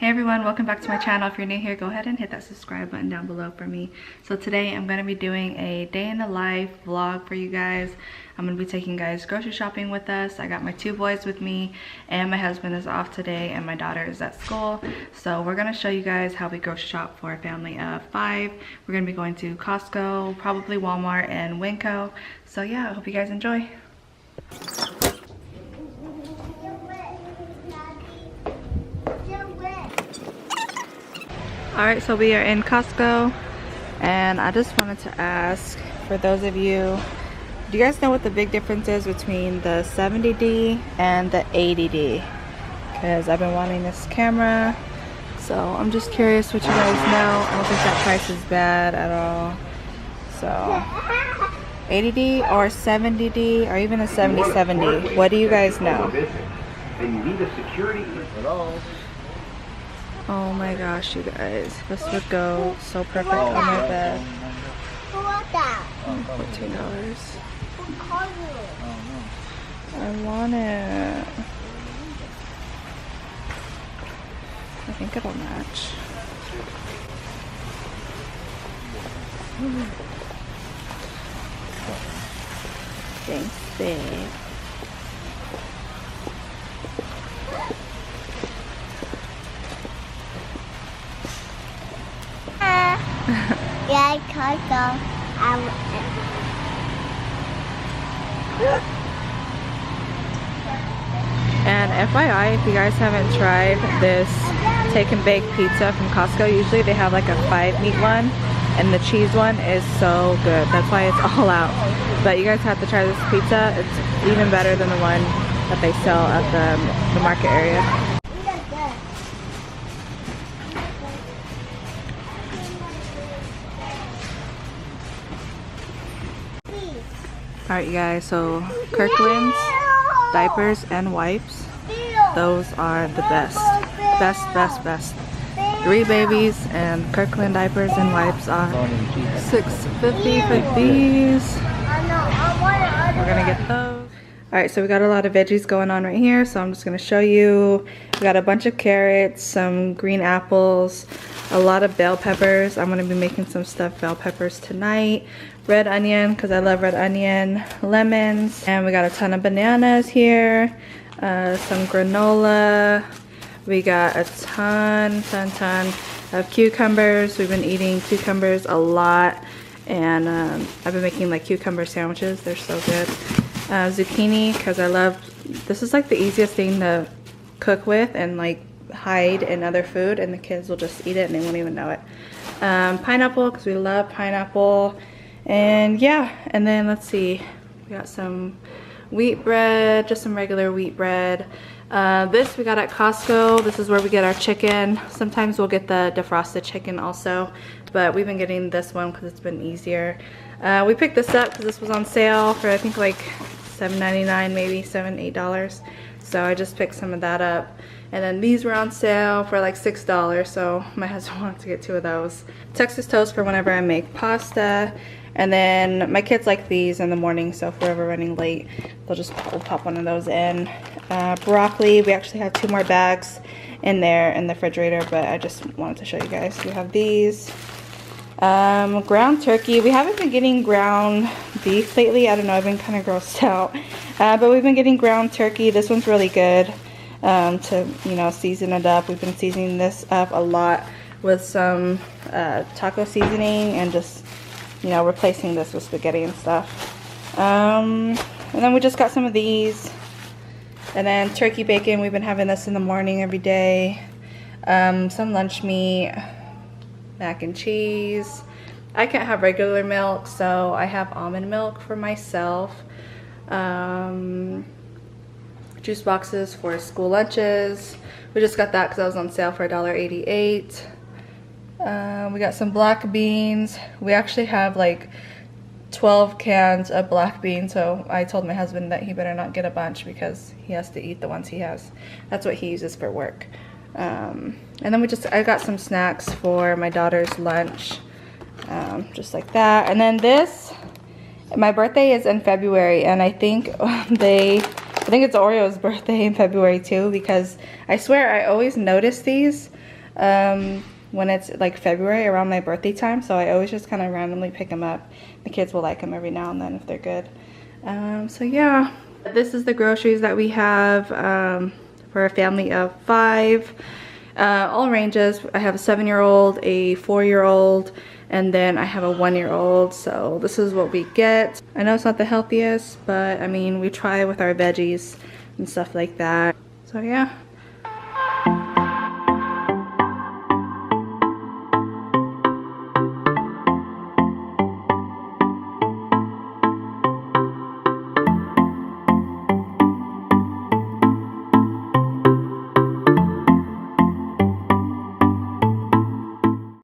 Hey everyone, welcome back to my channel. If you're new here, go ahead and hit that subscribe button down below for me. So today I'm going to be doing a day in the life vlog for you guys. I'm going to be taking you guys grocery shopping with us. I got my two boys with me and my husband is off today and my daughter is at school. So we're going to show you guys how we grocery shop for a family of 5. We're going to be going to Costco, probably Walmart and Winco. So yeah, I hope you guys enjoy. Alright, so we are in Costco and I just wanted to ask, for those of you, do you guys know what the big difference is between the 70D and the 80D? Because I've been wanting this camera, so I'm just curious what you guys know. I don't think that price is bad at all. So 80D or 70D or even a 7070, what do you guys know? And you need a security at all. Oh my gosh, you guys, this would go so perfect on my bed. $14. I want it. I think it'll match. Thanks, babe. Yeah, Costco. And FYI, if you guys haven't tried this take and bake pizza from Costco, usually they have like a 5-meat one and the cheese one is so good. That's why it's all out. But you guys have to try this pizza. It's even better than the one that they sell at the market area. Alright you guys, so Kirkland's diapers and wipes, those are the best. Best. 3 babies and Kirkland diapers and wipes are $6.50 for these. We're gonna get those. Alright, so we got a lot of veggies going on right here, so I'm just gonna show you. We got a bunch of carrots, some green apples, a lot of bell peppers. I'm gonna be making some stuffed bell peppers tonight. Red onion, because I love red onion. Lemons, and we got a ton of bananas here. Some granola. We got a ton of cucumbers. We've been eating cucumbers a lot, and I've been making like cucumber sandwiches. They're so good. Zucchini, because I love, this is like the easiest thing to cook with and like hide in other food, and the kids will just eat it and they won't even know it. Pineapple, because we love pineapple. And yeah, and then let's see, we got some wheat bread, just some regular wheat bread. This we got at Costco. This is where we get our chicken. Sometimes we'll get the defrosted chicken also, but we've been getting this one because it's been easier. We picked this up because this was on sale for I think like $7.99, maybe $8. So I just picked some of that up. And then these were on sale for like $6, so my husband wanted to get 2 of those. Texas toast for whenever I make pasta. And then my kids like these in the morning, so if we're ever running late, we'll pop one of those in. Broccoli, we actually have 2 more bags in there in the refrigerator, but I just wanted to show you guys. We have these. Ground turkey. We haven't been getting ground beef lately. I don't know, I've been kind of grossed out. But we've been getting ground turkey. This one's really good to, you know, season it up. We've been seasoning this up a lot with some taco seasoning and just, you know, replacing this with spaghetti and stuff. And then we just got some of these. And then turkey bacon, we've been having this in the morning every day. Some lunch meat, mac and cheese. I can't have regular milk, so I have almond milk for myself. Juice boxes for school lunches. We just got that because I was on sale for $1.88. We got some black beans. We actually have like 12 cans of black beans, so I told my husband that he better not get a bunch because he has to eat the ones he has. That's what he uses for work. And then I got some snacks for my daughter's lunch, just like that. And then this, my birthday is in February, and I think for think it's Oreo's birthday in February too, because I swear I always notice these when it's like February around my birthday time, so I always just kind of randomly pick them up. The kids will like them every now and then if they're good. So yeah, this is the groceries that we have for a family of 5. All ranges. I have a 7-year-old, a 4-year-old, and then I have a 1-year-old. So this is what we get. I know it's not the healthiest, but I mean, we try with our veggies and stuff like that. So yeah.